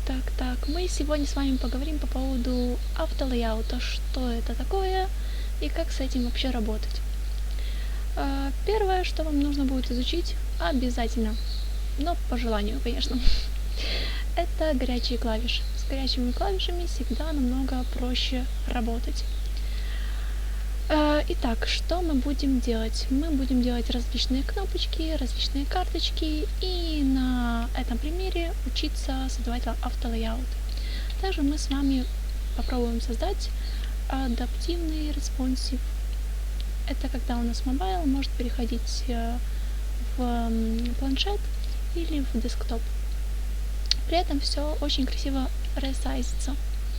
Так. Мы сегодня с вами поговорим по поводу автолейаута, что это такое и как с этим вообще работать. Первое, что вам нужно будет изучить обязательно, но по желанию, конечно, это горячие клавиши. С горячими клавишами всегда намного проще работать. Итак, что мы будем делать? Мы будем делать различные кнопочки, различные карточки и на этом примере учиться создавать автолейаут. Также мы с вами попробуем создать адаптивный респонсив. Это когда у нас мобайл может переходить в планшет или в десктоп. При этом все очень красиво ресайзится.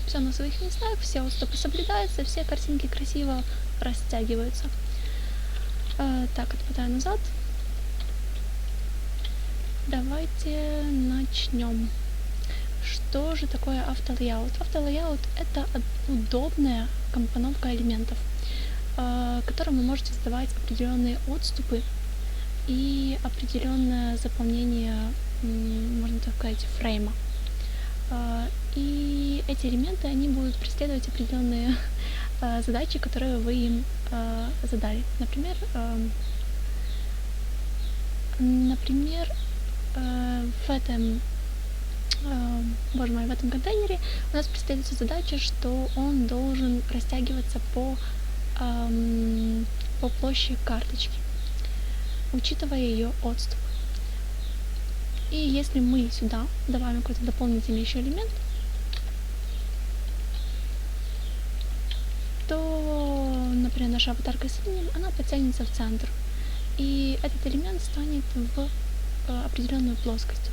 Все на своих местах, все отступы соблюдаются, все картинки красиво растягиваются. Так, отмотаю назад. Давайте начнем. Что же такое автолейаут? Автолейаут — это удобная компоновка элементов, которым вы можете создавать определенные отступы и определенное заполнение, можно так сказать, фрейма. И эти элементы, они будут преследовать определенные задачи, которые вы им задали. Например, в этом контейнере у нас преследуется задача, что он должен растягиваться по площади карточки, учитывая ее отступ. И если мы сюда добавим какой-то дополнительный еще элемент, то, например, наша аватарка с именем, она подтянется в центр. И этот элемент станет в определенную плоскость.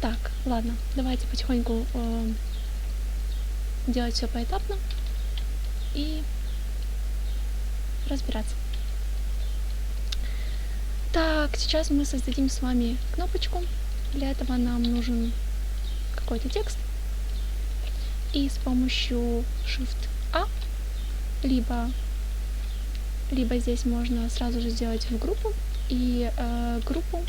Так, ладно, давайте потихоньку делать все поэтапно и разбираться. Так, сейчас мы создадим с вами кнопочку. Для этого нам нужен какой-то текст. И с помощью Shift-A, либо здесь можно сразу же сделать в группу и группу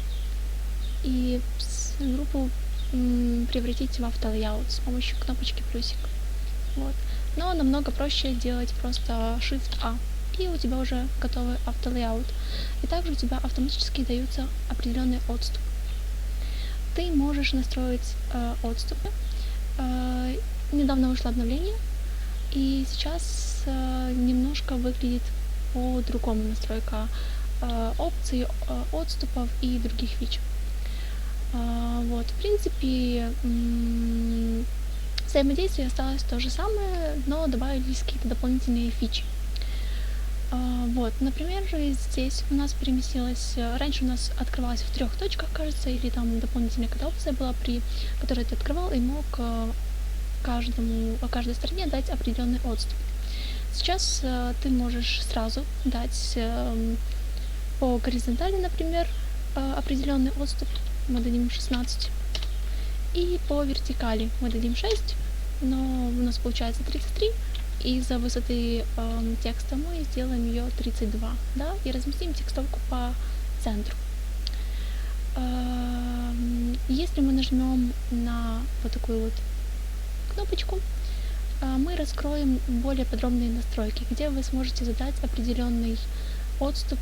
превратить в автолейаут с помощью кнопочки плюсик. Вот. Но намного проще делать просто Shift-A, и у тебя уже готовый автолейаут. И также у тебя автоматически даются определенные отступы. Ты можешь настроить отступы. Недавно вышло обновление, и сейчас немножко выглядит по-другому настройка опций, отступов и других фич. Вот, в принципе, взаимодействие осталось то же самое, но добавились какие-то дополнительные фичи. Вот, например, здесь у нас переместилось, раньше у нас открывалось в 3 точках, кажется, или там дополнительная какая-то опция была, при которой ты открывал и мог каждой стороне дать определенный отступ. Сейчас ты можешь сразу дать по горизонтали, например, определенный отступ, мы дадим 16, и по вертикали мы дадим 6, но у нас получается 33, и из-за высоты текста мы сделаем ее 32, да, и разместим текстовку по центру. Если мы нажмем на вот такую вот кнопочку, мы раскроем более подробные настройки, где вы сможете задать определенный отступ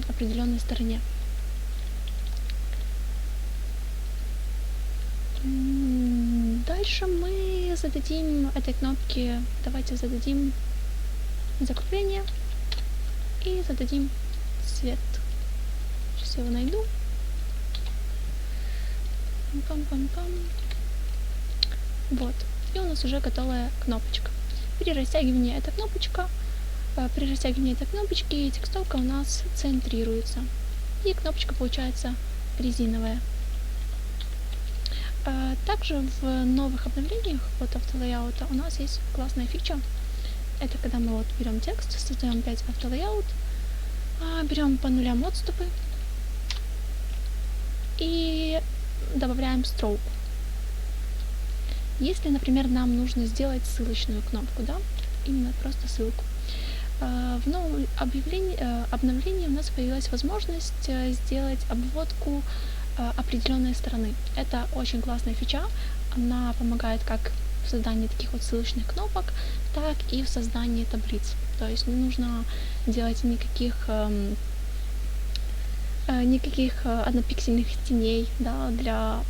определенной стороне. Дальше мы зададим этой кнопке, давайте зададим закругление и зададим цвет. Сейчас я его найду. Вот, и у нас уже готовая кнопочка. При растягивании этой кнопочки текстовка у нас центрируется, и кнопочка получается резиновая. Также в новых обновлениях от автолейаута у нас есть классная фича. Это когда мы вот берем текст, создаем 5 автолейаут, берем по нулям отступы и добавляем строку. Если, например, нам нужно сделать ссылочную кнопку, да, именно просто ссылку, в новом обновлении у нас появилась возможность сделать обводку определенной стороны. Это очень классная фича, она помогает как в создании таких вот ссылочных кнопок, так и в создании таблиц. То есть не нужно делать никаких однопиксельных теней, да, для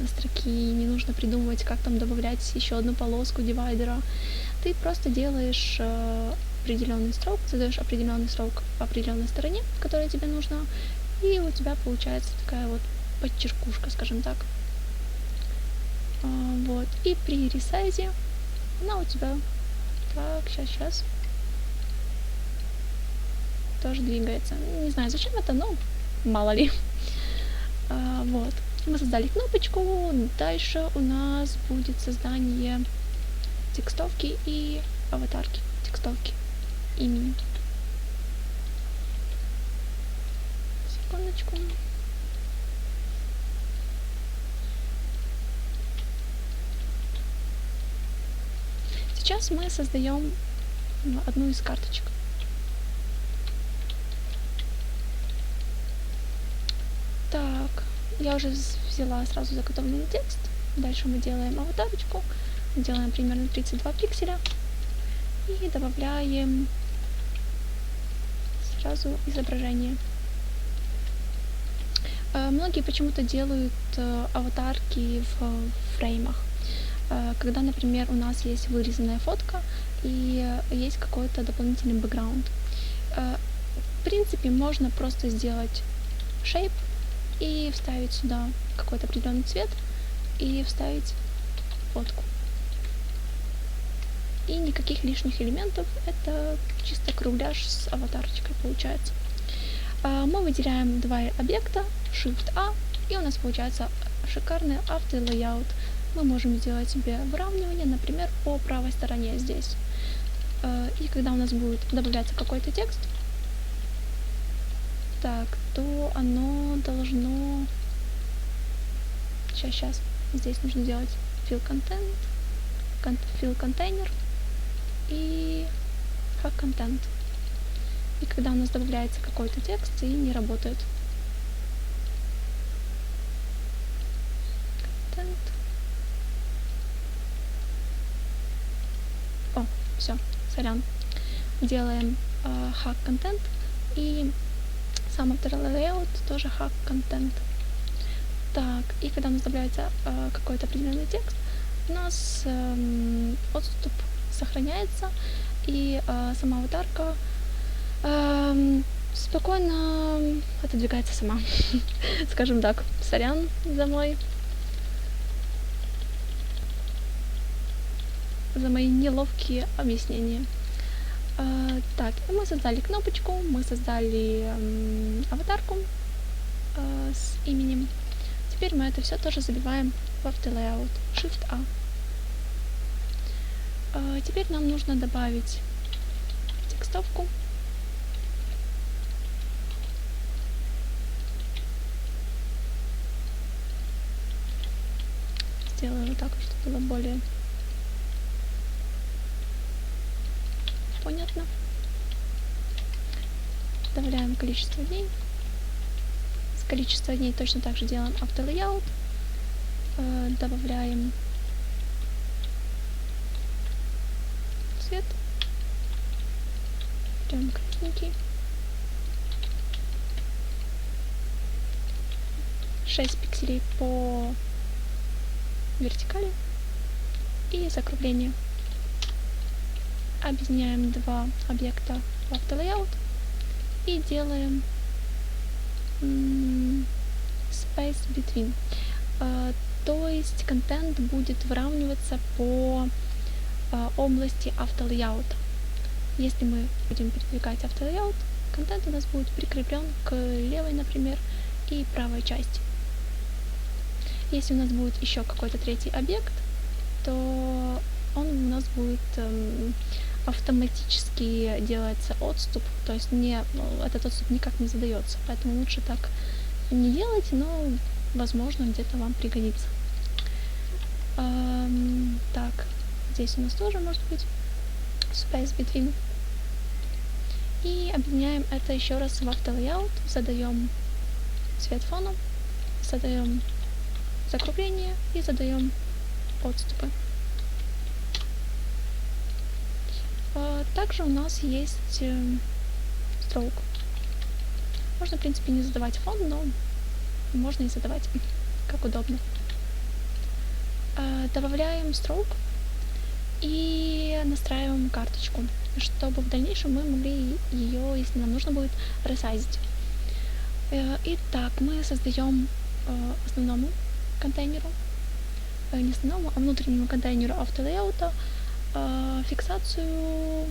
строки, не нужно придумывать, как там добавлять еще одну полоску дивайдера. Ты просто делаешь определенный строк, задаешь определенный срок по определенной стороне, которая тебе нужна, и у тебя получается такая вот подчеркушка, скажем так. Вот. И при ресайзе она у тебя так, сейчас тоже двигается. Не знаю, зачем это, но мало ли. Вот. Мы создали кнопочку. Дальше у нас будет создание текстовки и аватарки. Текстовки имени. Секундочку. Сейчас мы создаем одну из карточек. Так, я уже взяла сразу заготовленный текст. Дальше мы делаем аватарочку. Делаем примерно 32 пикселя. И добавляем сразу изображение. Многие почему-то делают аватарки в фреймах. Когда, например, у нас есть вырезанная фотка и есть какой-то дополнительный бэкграунд. В принципе, можно просто сделать shape и вставить сюда какой-то определенный цвет и вставить фотку. И никаких лишних элементов, это чисто кругляш с аватарочкой получается. Мы выделяем два объекта, Shift-A, и у нас получается шикарный автолейаут. Мы можем сделать себе выравнивание, например, по правой стороне здесь. И когда у нас будет добавляться какой-то текст, так, то оно должно... Сейчас. Здесь нужно делать fill content, fill container и hack content. И когда у нас добавляется какой-то текст и не работает. Content. О, все, сорян. Делаем hack content и сам автолейаут тоже hack content. Так, и когда у нас добавляется какой-то определенный текст, у нас отступ сохраняется, и сама аватарка спокойно отодвигается сама. Скажем так, сорян за мои неловкие объяснения. Так, мы создали кнопочку, мы создали аватарку с именем. Теперь мы это все тоже забиваем в автолейаут. Shift-A. Теперь нам нужно добавить текстовку. Сделаю вот так, чтобы было более понятно. Добавляем количество дней. С количества дней точно так же делаем автолейаут. Добавляем цвет. Прям красненький. 6 пикселей по вертикали. И закругление. Объединяем два объекта в автолейаут и делаем space between. То есть контент будет выравниваться по области автолейаута. Если мы будем передвигать автолейаут, контент у нас будет прикреплен к левой, например, и правой части. Если у нас будет еще какой-то третий объект, то он у нас будет автоматически делается отступ, то есть этот отступ никак не задается, поэтому лучше так не делать, но возможно где-то вам пригодится. Так, здесь у нас тоже может быть space between. И объединяем это еще раз в автолейаут, задаем цвет фона задаем закругление и задаем отступы. Также у нас есть stroke. Можно, в принципе, не задавать фон, но можно и задавать, как удобно. Добавляем stroke и настраиваем карточку, чтобы в дальнейшем мы могли ее, если нам нужно будет, ресайзить. Итак, мы создаем основному контейнеру, не основному, а внутреннему контейнеру автолейаута фиксацию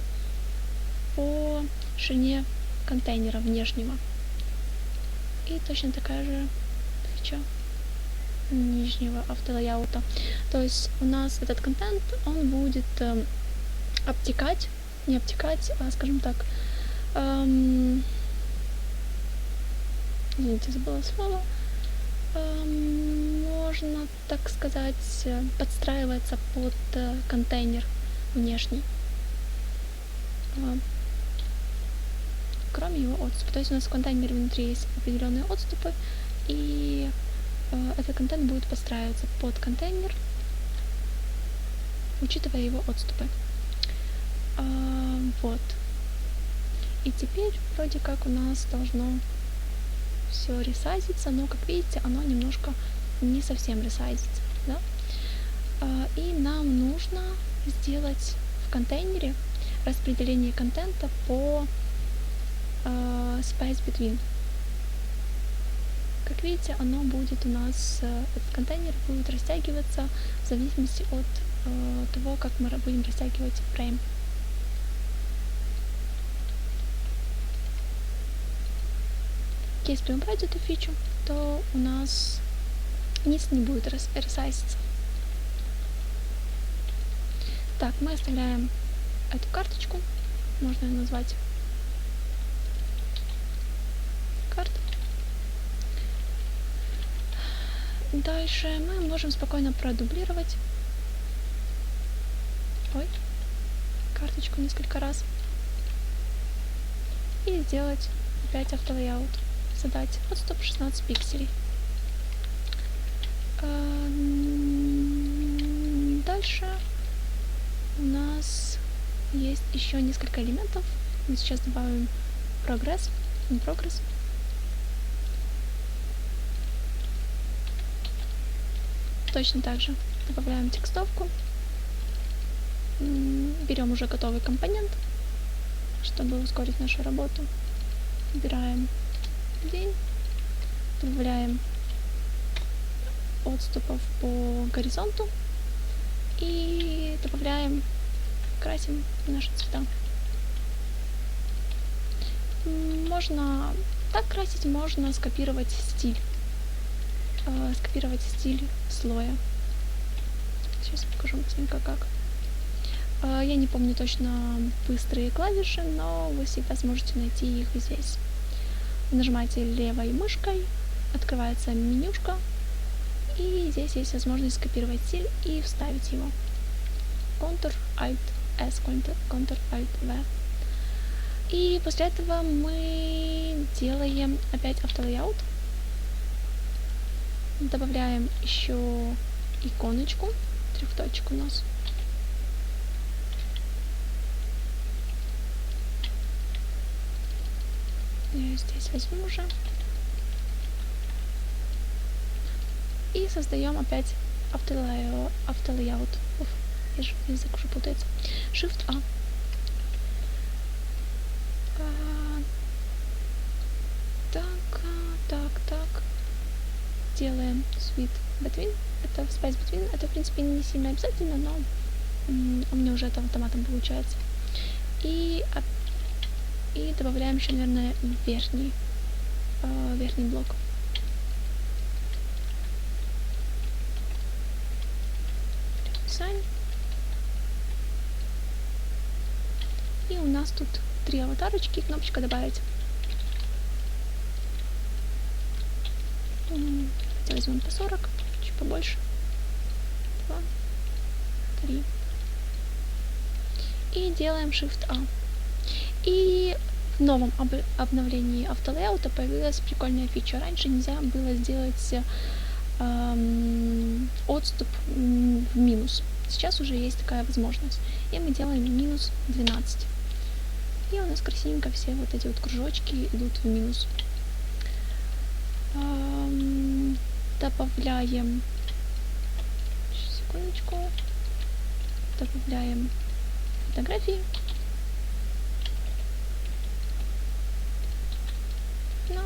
по ширине контейнера внешнего. И точно такая же фича нижнего автолейаута. То есть у нас этот контент, он будет обтекать, не обтекать, а, скажем так, извините, забыла слово, можно, так сказать, подстраиваться под контейнер внешний, кроме его отступа. То есть у нас в контейнере внутри есть определенные отступы, и этот контент будет подстраиваться под контейнер, учитывая его отступы. Вот. И теперь вроде как у нас должно все ресайзится, но, как видите, оно немножко не совсем ресайзится, да? И нам нужно сделать в контейнере распределение контента по space between. Как видите, оно будет у нас, этот контейнер будет растягиваться в зависимости от того, как мы будем растягивать фрейм. Если убрать эту фичу, то у нас низ не будет ресайзиться. Так, мы оставляем эту карточку, можно ее назвать карта. Дальше мы можем спокойно продублировать карточку несколько раз и сделать опять автолейаут. Задать отступ 16 пикселей. Дальше у нас есть еще несколько элементов. Мы сейчас добавим прогресс. Точно так же добавляем текстовку. Берем уже готовый компонент, чтобы ускорить нашу работу. Выбираем день, добавляем отступов по горизонту и добавляем, красим наши цвета. Можно так красить, можно скопировать стиль слоя. Сейчас покажу быстренько как. Я не помню точно быстрые клавиши, но вы всегда сможете найти их здесь. Нажимаете левой мышкой, открывается менюшка, и здесь есть возможность скопировать стиль и вставить его. Ctrl-Alt-S, Ctrl-Alt-V. И после этого мы делаем опять автолейаут. Добавляем еще иконочку, 3 точек у нас. Я здесь возьму уже. И создаем опять автолейаут. Язык уже путается. Shift-A. Так. Делаем Switch Between. Это Space Between. Это, в принципе, не сильно обязательно, но у меня уже это автоматом получается. И добавляем еще, наверное, верхний блок. Дизайн. И у нас тут 3 аватарочки и кнопочка добавить. Давайте возьмем по 40, чуть побольше. 2, 3. И делаем Shift-A. И новом обновлении автолейаута появилась прикольная фича. Раньше нельзя было сделать отступ в минус. Сейчас уже есть такая возможность. И мы делаем минус 12. И у нас красивенько все вот эти вот кружочки идут в минус. Добавляем... Секундочку. Добавляем фотографии. Ну.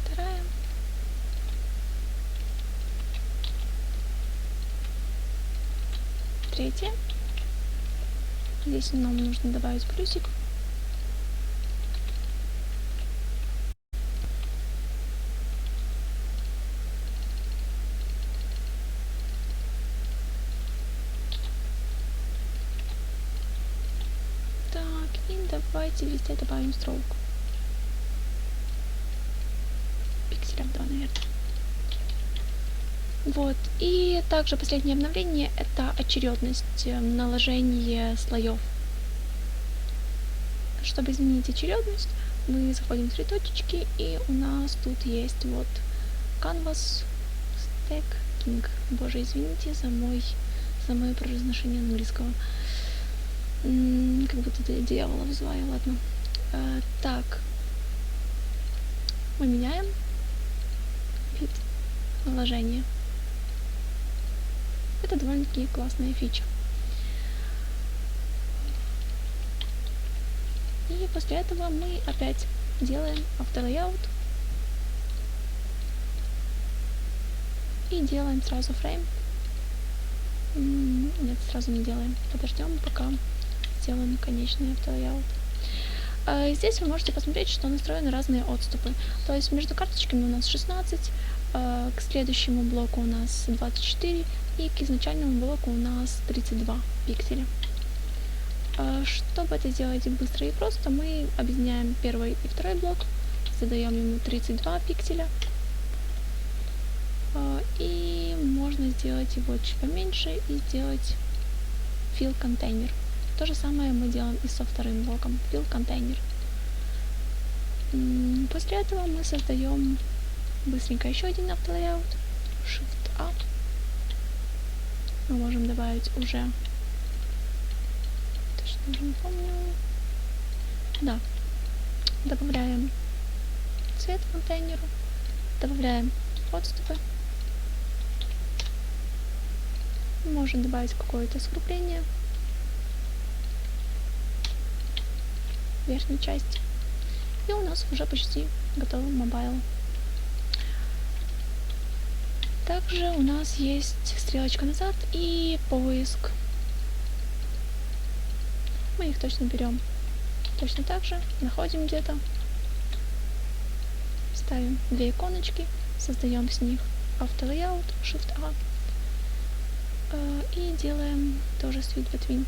Вторая. Третья. Здесь нам нужно добавить плюсик. Давайте везде добавим стрелку. Пикселя 2, наверное. Вот. И также последнее обновление — это очередность наложения слоев. Чтобы изменить очередность, мы заходим в 3 точечки, и у нас тут есть вот Canvas, Stacking. Боже, извините за мое произношение английского. Как будто это дьявола вызываю, ладно. Так. Мы меняем вид наложения. Это довольно-таки классная фича. И после этого мы опять делаем автолейаут. И делаем сразу фрейм. Нет, сразу не делаем. Подождем, пока сделаем конечный автолейаут. Здесь вы можете посмотреть, что настроены разные отступы. То есть между карточками у нас 16, к следующему блоку у нас 24 и к изначальному блоку у нас 32 пикселя. Чтобы это сделать быстро и просто, мы объединяем первый и второй блок, задаем ему 32 пикселя. И можно сделать его чуть поменьше и сделать fill container. То же самое мы делаем и со вторым блоком, fill container. После этого мы создаем быстренько еще один автолейаут, Shift-A. Мы можем добавить уже, точно уже не помню, да, добавляем цвет контейнеру, добавляем отступы, можем добавить какое-то скругление в верхней части. И у нас уже почти готовый мобайл. Также у нас есть стрелочка назад и поиск. Мы их точно берем. Точно так же находим где-то, ставим 2 иконочки, создаем с них автолейаут, Shift-A, и делаем тоже Switch Between.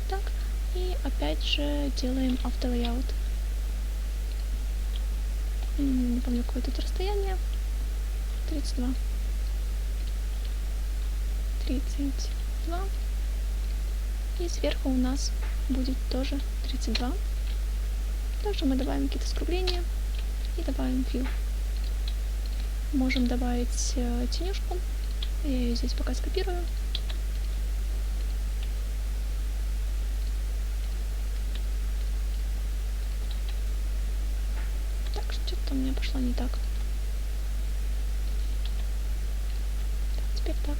Так. И опять же делаем автолейаут. Не помню, какое тут расстояние. 32. И сверху у нас будет тоже 32. Также мы добавим какие-то скругления и добавим fill. Можем добавить тенюшку. Я ее здесь пока скопирую. У меня пошло не так. Теперь так.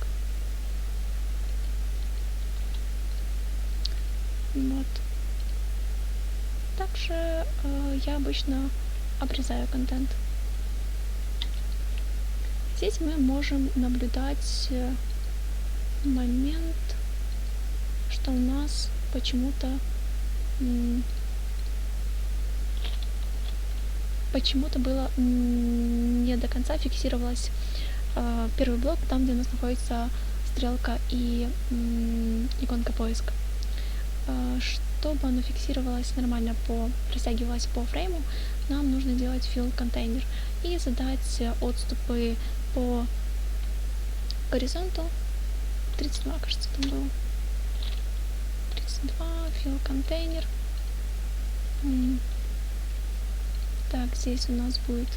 Вот. Также я обычно обрезаю контент. Здесь мы можем наблюдать момент, что у нас почему-то было не до конца фиксировалось первый блок, там, где у нас находится стрелка и иконка поиска. Чтобы оно фиксировалось нормально, растягивалось по фрейму, нам нужно делать fill container и задать отступы по горизонту 32, кажется, там было. 32, fill контейнер. Так, здесь у нас будет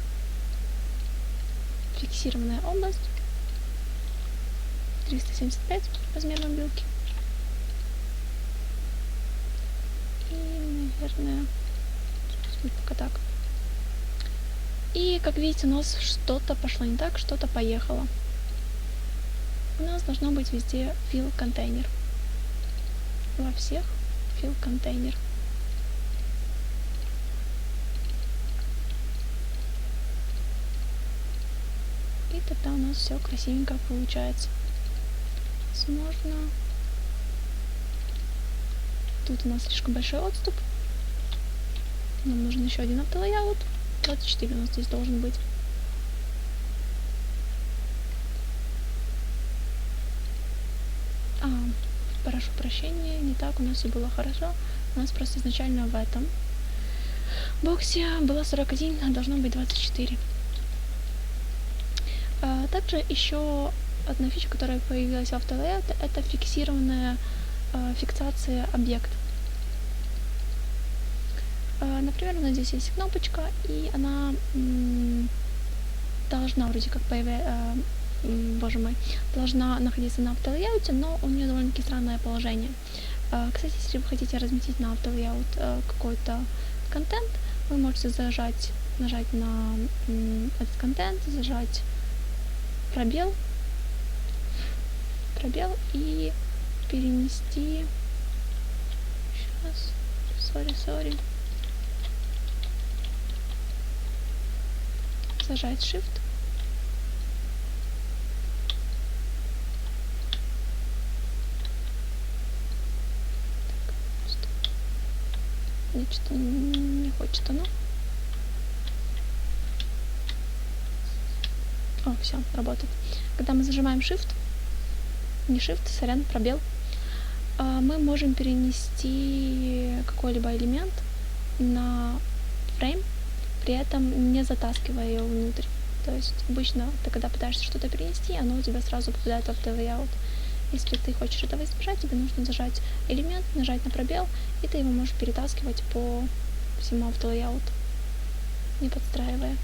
фиксированная область. 375 размер мобилки. И, наверное, будет пока так. И, как видите, у нас что-то пошло не так, что-то поехало. У нас должно быть везде fill контейнер. Во всех fill контейнер. И тогда у нас все красивенько получается. Возможно, тут у нас слишком большой отступ. Нам нужен еще один автолейаут. 24 у нас здесь должен быть. Прошу прощения, не так у нас все было хорошо. У нас просто изначально в этом боксе было 41, а должно быть 24. Также еще одна фича, которая появилась в автолейауте, это фиксированная фиксация объекта. Например, у нас здесь есть кнопочка, и она должна вроде как должна находиться на автолейауте, но у нее довольно-таки странное положение. Кстати, если вы хотите разместить на автолейаут какой-то контент, вы можете нажать на этот контент, зажать пробел и перенести. Сейчас, sorry. Зажать Shift. Значит, не хочет оно. О, все, работает. Когда мы зажимаем Shift, не Shift, сорян, пробел, мы можем перенести какой-либо элемент на фрейм, при этом не затаскивая его внутрь. То есть обычно ты, когда пытаешься что-то перенести, оно у тебя сразу попадает в автолейаут. Если ты хочешь этого избежать, тебе нужно зажать элемент, нажать на пробел, и ты его можешь перетаскивать по всему автолейауту, не подстраивая.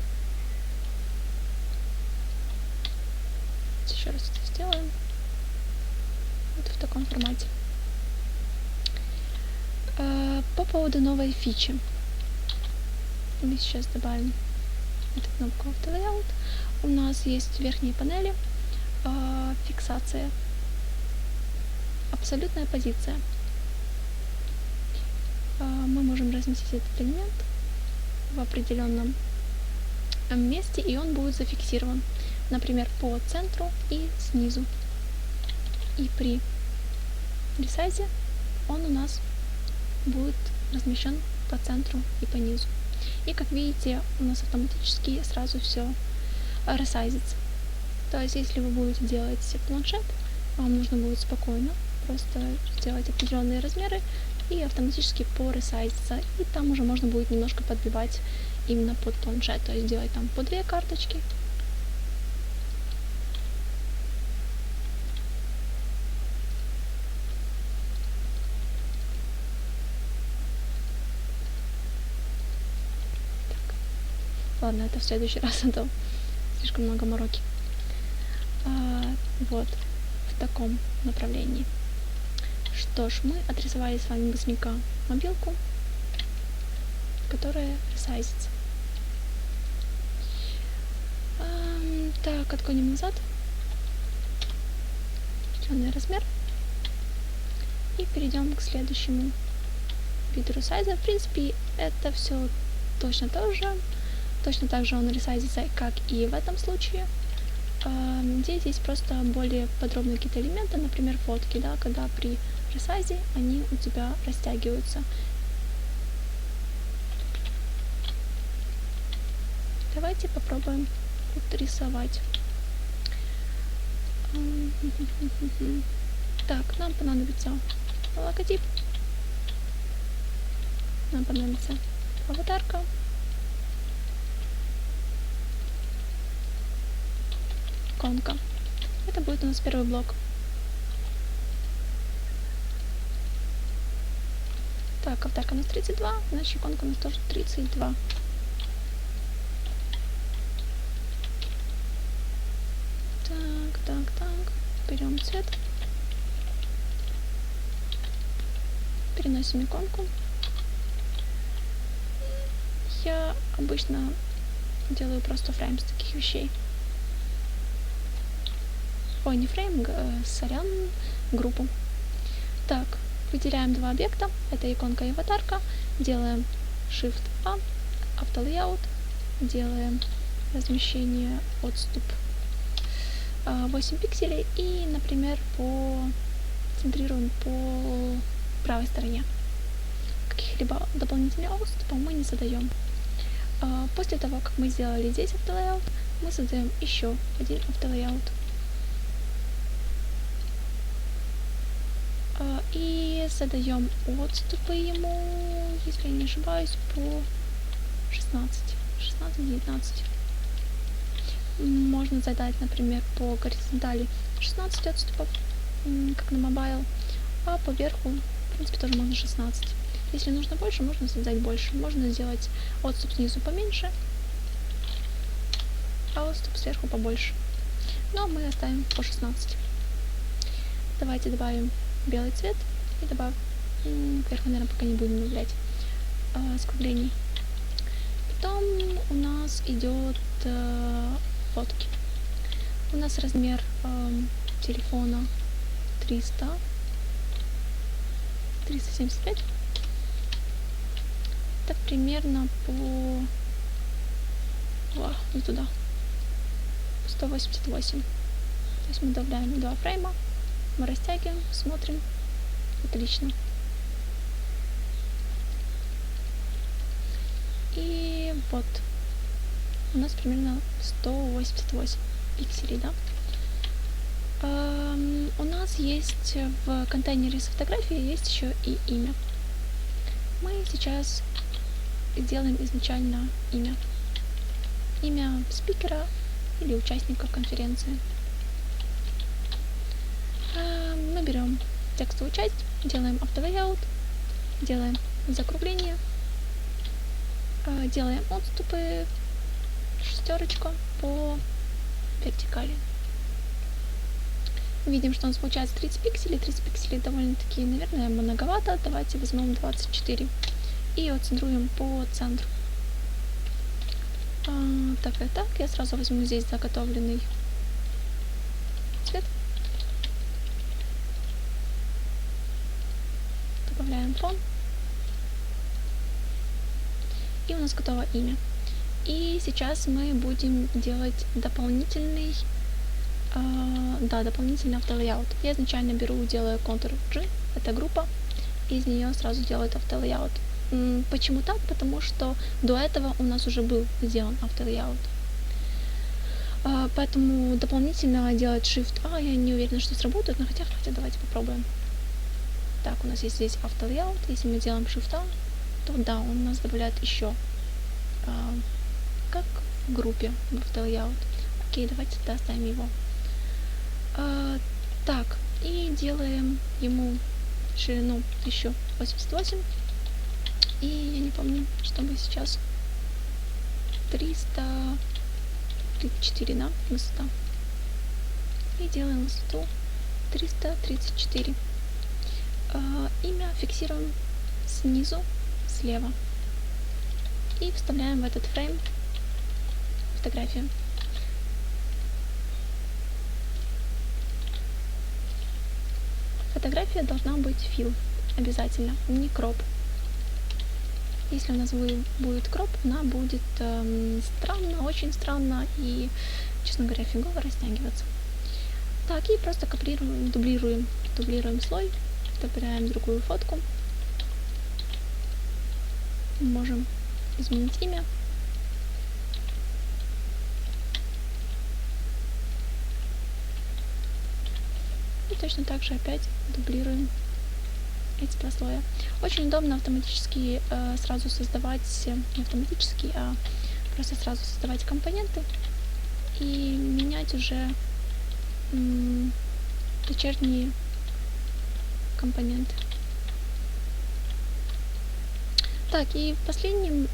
Еще раз это сделаем. Вот в таком формате. По поводу новой фичи. Мы сейчас добавим эту кнопку автолейаут. У нас есть в верхней панели фиксация. Абсолютная позиция. Мы можем разместить этот элемент в определенном месте, и он будет зафиксирован. Например, по центру и снизу. И при ресайзе он у нас будет размещен по центру и по низу. И как видите, у нас автоматически сразу все ресайзится. То есть, если вы будете делать планшет, вам нужно будет спокойно просто сделать определенные размеры и автоматически поресайзиться. И там уже можно будет немножко подбивать именно под планшет. То есть делать там по 2 карточки. Ладно, это в следующий раз, а то слишком много мороки. Вот, в таком направлении. Что ж, мы отрисовали с вами быстренько мобилку, которая ресайзится. Так, отгоним назад. Определенный размер. И перейдем к следующему виду ресайза. В принципе, это все точно то же. Точно так же он ресайзится, как и в этом случае. Здесь есть просто более подробные какие-то элементы, например, фотки, да, когда при ресайзе они у тебя растягиваются. Давайте попробуем отрисовать. Так, нам понадобится логотип, нам понадобится аватарка, иконка. Это будет у нас первый блок. Так, аватарка у нас 32, значит иконка у нас тоже 32. Так. Берем цвет. Переносим иконку. Я обычно делаю просто фрейм с таких вещей. Ой, не фрейм, сорян, группу. Так, выделяем два объекта. Это иконка и аватарка. Делаем Shift-A, автолейаут. Делаем размещение, отступ 8 пикселей. И, например, центрируем по правой стороне. Каких-либо дополнительных отступов мы не задаем. После того, как мы сделали здесь автолейаут, мы создаем еще один автолейаут. И задаем отступы ему, если я не ошибаюсь, по 16-19. Можно задать, например, по горизонтали 16 отступов, как на мобайл, а по верху, в принципе, тоже можно 16. Если нужно больше, можно создать больше. Можно сделать отступ снизу поменьше, а отступ сверху побольше. Но мы оставим по 16. Давайте добавим белый цвет и добавим, вверху, наверное, пока не будем добавлять скруглений. Потом у нас идет фотки. У нас размер телефона 375. Это примерно не туда, 188. То есть мы добавляем 2 фрейма, мы растягиваем, смотрим. Отлично. И вот у нас примерно 188 пикселей, да? У нас есть в контейнере с фотографией есть еще и имя. Мы сейчас сделаем изначально имя. Имя спикера или участника конференции. Мы берем текстовую часть, делаем автолейаут, делаем закругление, делаем отступы, шестерочку по вертикали. Видим, что у нас получается 30 пикселей. 30 пикселей довольно-таки, наверное, многовато. Давайте возьмем 24 и отцентруем по центру. Так. Я сразу возьму здесь заготовленный цвет. Добавляем фон. И у нас готово имя. И сейчас мы будем делать дополнительный автолейаут. Я изначально делаю Ctrl-G, это группа, и из нее сразу делаю автолейаут. Почему так? Потому что до этого у нас уже был сделан автолейаут. Поэтому дополнительно делать Shift-A, я не уверена, что сработает, но хотя давайте попробуем. Так, у нас есть здесь автолейаут. Если мы делаем Shift-A, то да, он у нас добавляет еще как в группе в автолейаут. Окей, давайте тогда оставим его. Так, и делаем ему ширину 1088. И я не помню, что мы сейчас 334, да, высота. И делаем высоту 334. Имя фиксируем снизу, слева. И вставляем в этот фрейм фотографию. Фотография должна быть fill, обязательно, не кроп. Если у нас будет кроп, она будет странно, очень странно и, честно говоря, фигово растягиваться. Так, и просто дублируем слой, добавляем другую фотку. Можем изменить имя. И точно так же опять дублируем эти два слоя. Очень удобно автоматически сразу создавать, не автоматически, а просто сразу создавать компоненты и менять уже дочерние компоненты. Так, и в последнем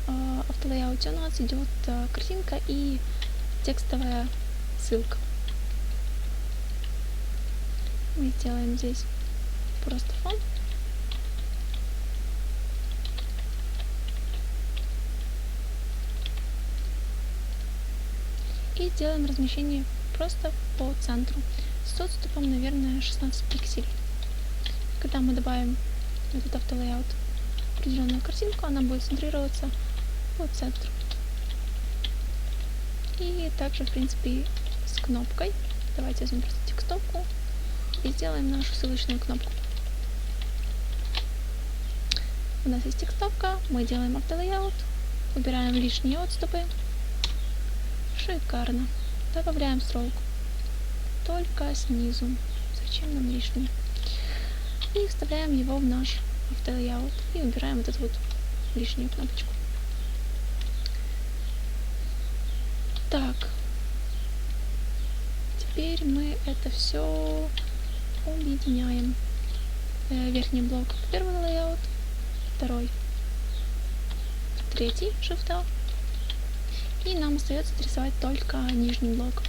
автолейауте у нас идет картинка и текстовая ссылка. Мы сделаем здесь просто фон. И сделаем размещение просто по центру с отступом, наверное, 16 пикселей. Когда мы добавим этот автолейаут определенную картинку, она будет центрироваться по центру. И также, в принципе, с кнопкой. Давайте возьмем просто текстовку и сделаем нашу ссылочную кнопку. У нас есть текстовка, мы делаем автолейаут, убираем лишние отступы. Шикарно. Добавляем стрелку. Только снизу. Зачем нам лишний? И вставляем его в наш автолейаут. И убираем вот эту вот лишнюю кнопочку. Так. Теперь мы это все объединяем. Верхний блок первый лейаут, второй, третий Shift-A. И нам остается рисовать только нижний блок.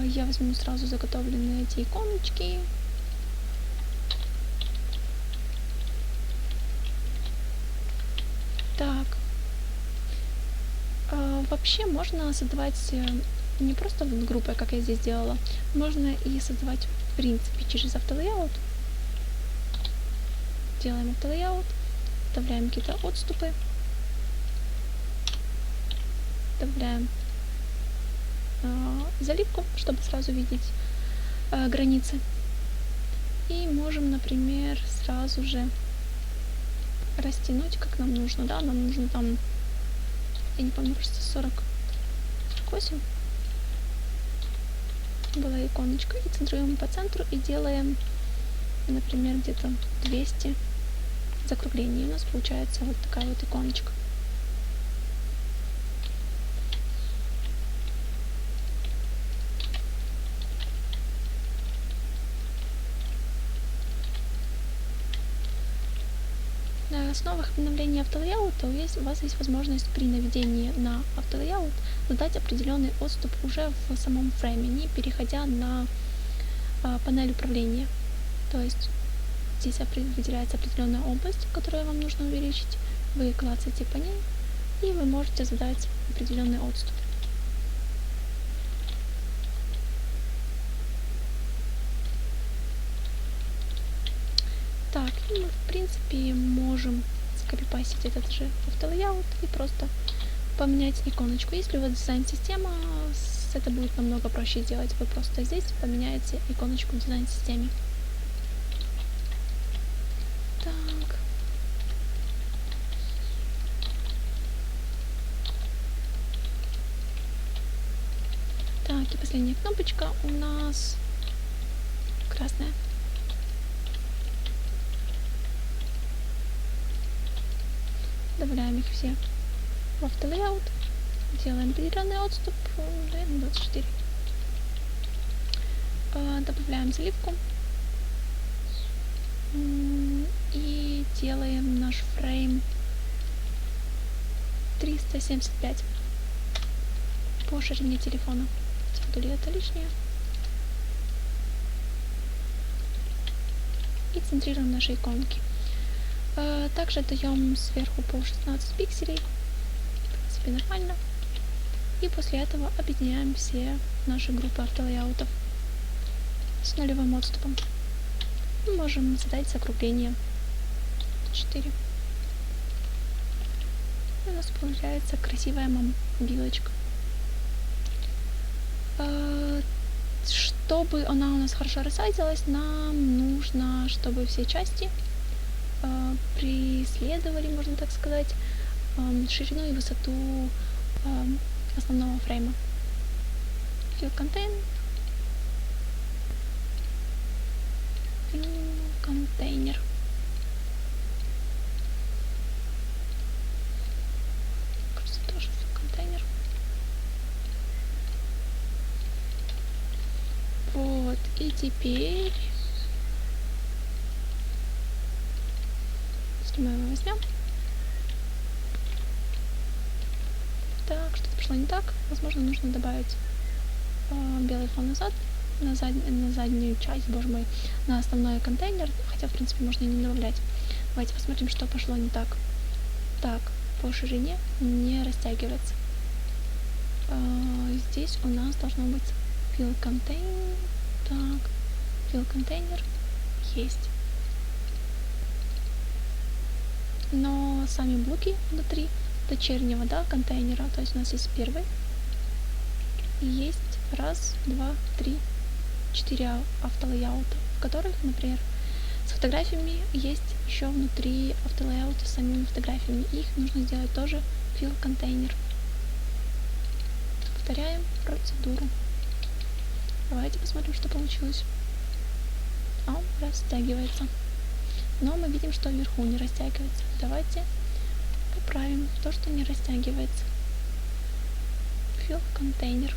Я возьму сразу заготовленные эти иконочки. Так. Вообще можно создавать не просто вот группы, как я здесь делала, можно и создавать в принципе через автолейаут. Делаем автолейаут, вставляем какие-то отступы, вставляем заливку, чтобы сразу видеть границы. И можем, например, сразу же растянуть, как нам нужно, да, нам нужно там, я не помню, кажется, 48 была иконочка, и центруем по центру и делаем, например, где-то 200 закруглений. У нас получается вот такая вот иконочка. С новых обновлений автолейаута у вас есть возможность при наведении на автолейаут задать определенный отступ уже в самом фрейме, не переходя на панель управления. То есть здесь выделяется определенная область, которую вам нужно увеличить. Вы клацаете по ней, и вы можете задать определенный отступ. Так, и мы, в принципе, можем скопипастить этот же автолейаут и просто поменять иконочку. Если у вас дизайн-система, это будет намного проще сделать. Вы просто здесь поменяете иконочку в дизайн-системе. Так. Так, и последняя кнопочка у нас красная. Добавляем их все в автолейаут, делаем определенный отступ, 24. Добавляем заливку и делаем наш фрейм 375 по ширине телефона. Удали это лишнее. И центрируем наши иконки. Также даем сверху по 16 пикселей, в принципе нормально. И после этого объединяем все наши группы автолейаутов с нулевым отступом. И можем задать закругление 4. И у нас получается красивая мобилочка. Чтобы она у нас хорошо рассадилась, нам нужно, чтобы все части преследовали, можно так сказать, ширину и высоту основного фрейма. Fill contain. Контейнер. Кажется, тоже fill контейнер. Вот, и теперь Давайте мы его возьмем. Так, что-то пошло не так. Возможно, нужно добавить белый фон назад, на заднюю часть, боже мой, на основной контейнер. Хотя, в принципе, можно и не добавлять. Давайте посмотрим, что пошло не так. Так, по ширине не растягивается. Здесь у нас должно быть fill container. Так, fill container есть. Но сами блоки внутри дочернего, да, контейнера, то есть у нас есть первый, и есть раз, два, три, 4 автолейаута, в которых, например, с фотографиями есть еще внутри автолейаута с самими фотографиями. Их нужно сделать тоже fill контейнер. Повторяем процедуру. Давайте посмотрим, что получилось. Он растягивается. Но мы видим, что вверху не растягивается. Давайте поправим то, что не растягивается. Fill контейнер.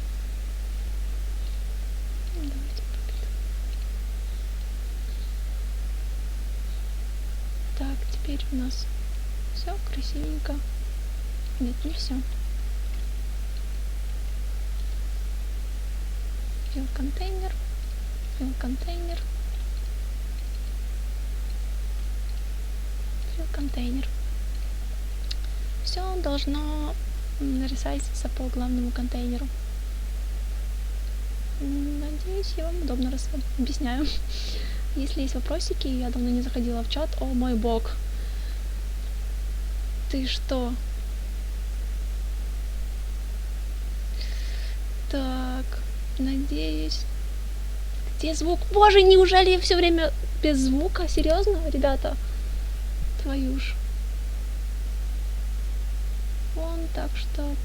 Давайте попробуем. Так, теперь у нас все красивенько. Нет, не все. Fill контейнер. Fill контейнер. Fill контейнер. Все должно нарисоваться по главному контейнеру. Надеюсь, я вам удобно объясняю. Если есть вопросики, я давно не заходила в чат. О мой бог. Ты что? Так, надеюсь. Где звук? Боже, неужели я все время без звука? Серьезно, ребята? Твою ж. Вон, так что...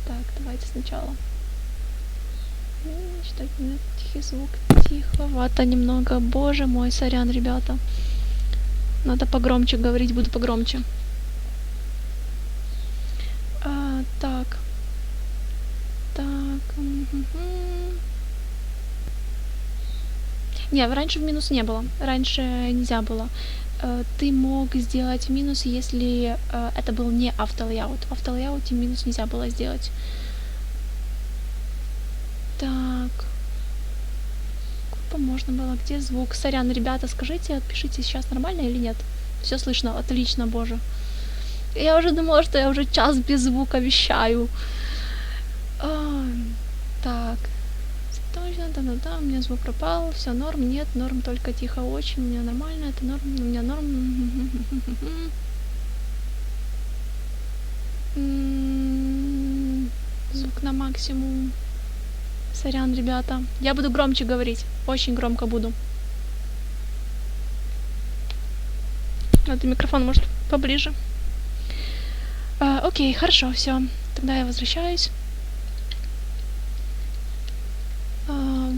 Так, давайте сначала. Что тихий звук. Тиховато немного. Боже мой, сорян, ребята. Надо погромче говорить, буду погромче. Так. Так. Не, раньше в минус не было. Раньше нельзя было. Ты мог сделать минус, если это был не автолейаут. В автолейауте минус нельзя было сделать. Так. Куда можно было? Где звук? Сорян, ребята, скажите, отпишите, сейчас нормально или нет? Все слышно? Отлично, боже. Я уже думала, что я уже час без звука вещаю. Так. Точно, да, у меня звук пропал, все норм, нет, норм, только тихо очень, у меня нормально, это норм, у меня норм. Звук на максимум. Сорян, ребята. Я буду громче говорить, очень громко буду. Надо микрофон, может, поближе. Окей, хорошо, все. Тогда я возвращаюсь.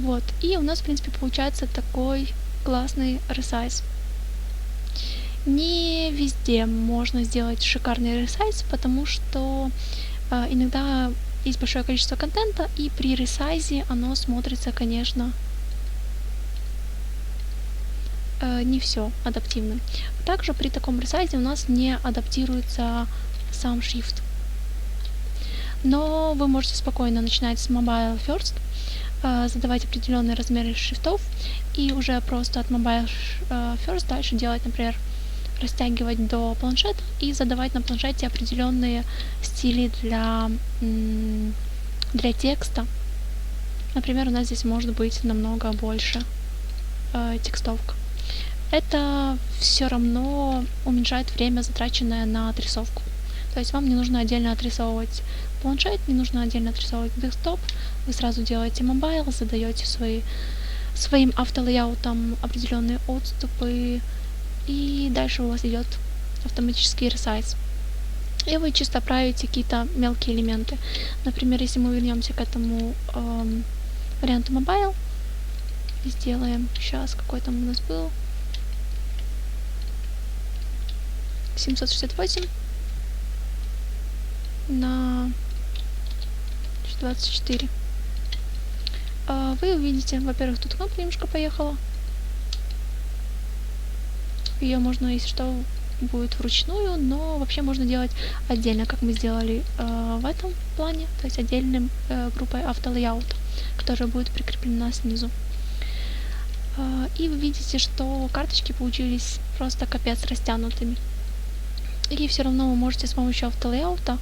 Вот. И у нас, в принципе, получается такой классный ресайз. Не везде можно сделать шикарный ресайз, потому что иногда есть большое количество контента, и при ресайзе оно смотрится, конечно, не все адаптивно. Также при таком ресайзе у нас не адаптируется сам шрифт. Но вы можете спокойно начинать с Mobile First, задавать определенные размеры шрифтов и уже просто от Mobile First дальше делать, например, растягивать до планшета и задавать на планшете определенные стили для текста. Например, у нас здесь может быть намного больше текстовка. Это все равно уменьшает время, затраченное на отрисовку. То есть вам не нужно отдельно отрисовывать планшет, не нужно отдельно отрисовывать десктоп. Вы сразу делаете мобайл, задаете своим автолейаутам определенные отступы, и дальше у вас идет автоматический ресайз. И вы чисто правите какие-то мелкие элементы. Например, если мы вернемся к этому варианту мобайл, сделаем сейчас, какой там у нас был, 768 на 24. Вы увидите, во-первых, тут кнопка немножко поехала. Ее можно, если что, будет вручную, но вообще можно делать отдельно, как мы сделали в этом плане, то есть отдельным группой автолейаут, которая будет прикреплена снизу. И вы видите, что карточки получились просто капец растянутыми. И все равно вы можете с помощью автолейаута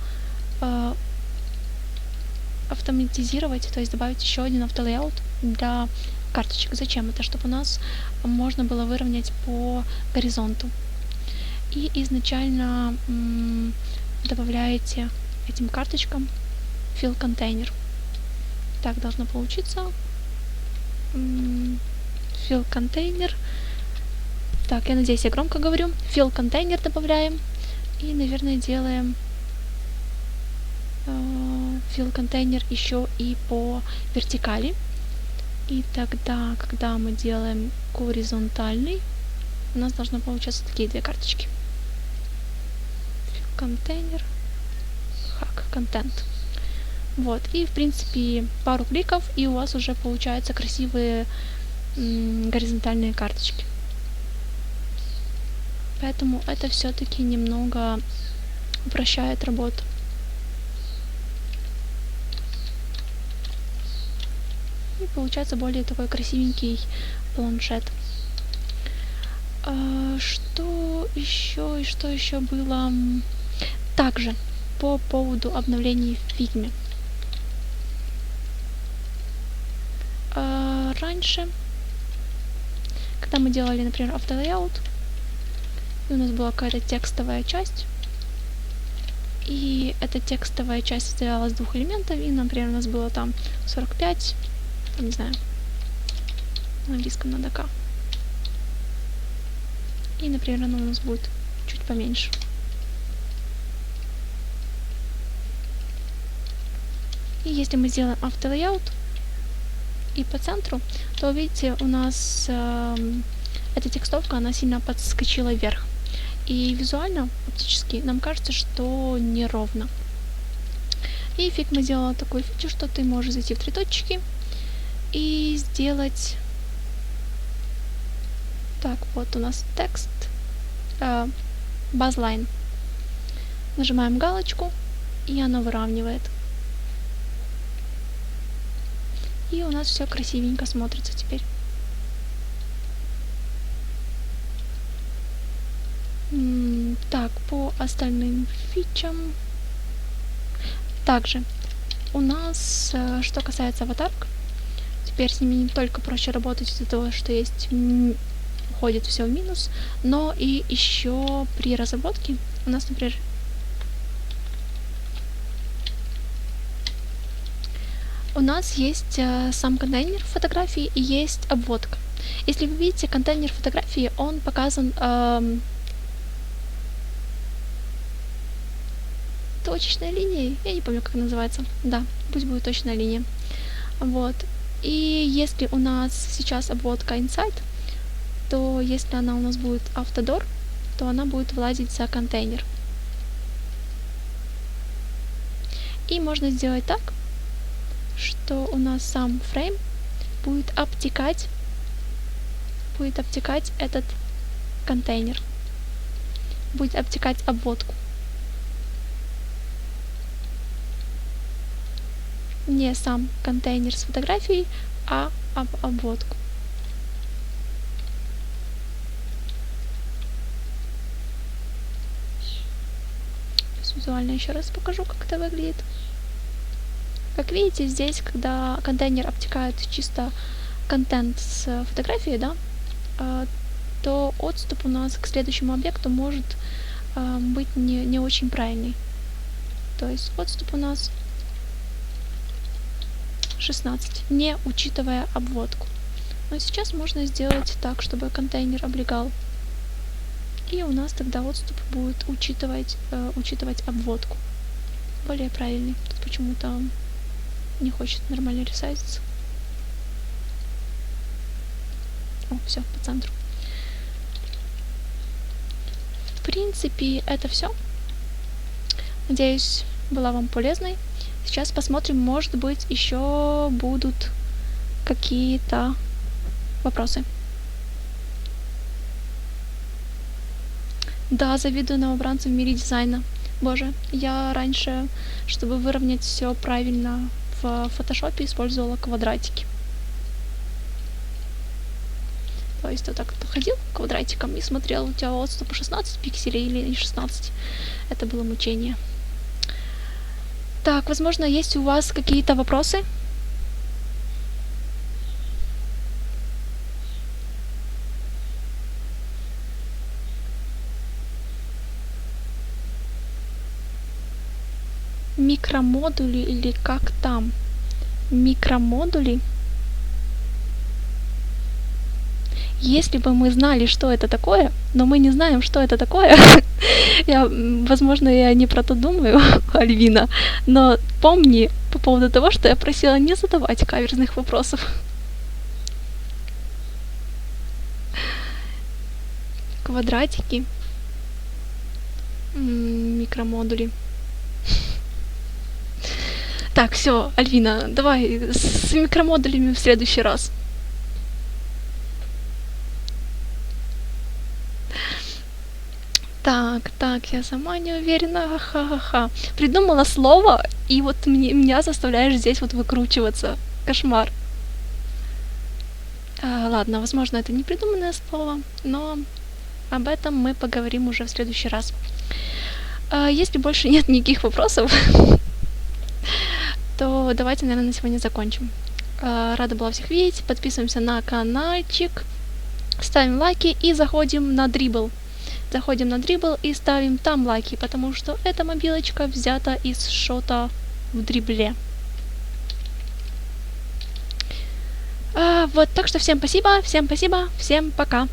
автоматизировать, то есть добавить еще один автолейаут для карточек. Зачем это? Чтобы у нас можно было выровнять по горизонту. И изначально добавляете этим карточкам fill container. Так должно получиться. Fill container. Так, я надеюсь, я громко говорю. Fill container добавляем. И, наверное, делаем fill container еще и по вертикали. И тогда, когда мы делаем горизонтальный, у нас должно получаться такие две карточки. Контейнер, hack, контент. Вот, и в принципе пару кликов, и у вас уже получаются красивые горизонтальные карточки. Поэтому это все-таки немного упрощает работу. И получается более такой красивенький планшет. Что еще было? Также по поводу обновлений в Figma. Раньше, когда мы делали, например, автолейаут, и у нас была какая-то текстовая часть, и эта текстовая часть состояла из двух элементов, и, например, у нас было там 45, там, не знаю, на английском надо К. И, например, оно у нас будет чуть поменьше. И если мы сделаем автолейаут и по центру, то, видите, у нас эта текстовка, она сильно подскочила вверх. И визуально, оптически, нам кажется, что неровно. И Figma сделала такую фичу, что ты можешь зайти в три точки и сделать... Так, вот у нас текст, baseline. Нажимаем галочку, и оно выравнивает. И у нас все красивенько смотрится теперь. Так, по остальным фичам. Также у нас, что касается аватарок, теперь с ними не только проще работать из-за того, что есть уходит все в минус, но и еще при разработке у нас, например, у нас есть сам контейнер фотографии и есть обводка. Если вы видите контейнер фотографии, он показан точечной линией. Я не помню, как она называется. Да, пусть будет точная линия. Вот. И если у нас сейчас обводка inside, то если она у нас будет автодор, то она будет вылазить за контейнер. И можно сделать так, что у нас сам фрейм будет обтекать этот контейнер, будет обтекать обводку. Не сам контейнер с фотографией, а обводку. Визуально еще раз покажу, как это выглядит. Как видите, здесь, когда контейнер обтекает чисто контент с фотографией, да, то отступ у нас к следующему объекту может быть не очень правильный. То есть отступ у нас 16, не учитывая обводку. Но сейчас можно сделать так, чтобы контейнер облегал. И у нас тогда отступ будет учитывать обводку. Более правильный. Тут почему-то не хочет нормально ресайзиться. О, все, по центру. В принципе, это все. Надеюсь, была вам полезной. Сейчас посмотрим, может быть, еще будут какие-то вопросы. Да, завидую новобранцам в мире дизайна. Боже, я раньше, чтобы выровнять все правильно в фотошопе, использовала квадратики. То есть вот так вот ходил квадратиком и смотрел, у тебя отступ 16 пикселей или 16. Это было мучение. Так, возможно, есть у вас какие-то вопросы? Микромодули или как там? Микромодули? Если бы мы знали, что это такое, но мы не знаем, что это такое, возможно, я не про то думаю, Альвина, но помни по поводу того, что я просила не задавать каверзных вопросов. Квадратики. Микромодули. Так, все, Альвина, давай с микромодулями в следующий раз. Так, я сама не уверена, ха-ха-ха. Придумала слово, и вот меня заставляешь здесь вот выкручиваться. Кошмар. Ладно, возможно, это не придуманное слово, но об этом мы поговорим уже в следующий раз. Если больше нет никаких вопросов, то давайте, наверное, на сегодня закончим. Рада была всех видеть. Подписываемся на каналчик, ставим лайки и заходим на Dribbble. Заходим на Dribbble и ставим там лайки, потому что эта мобилочка взята из шота в Дрибле. Вот, так что всем спасибо, всем пока.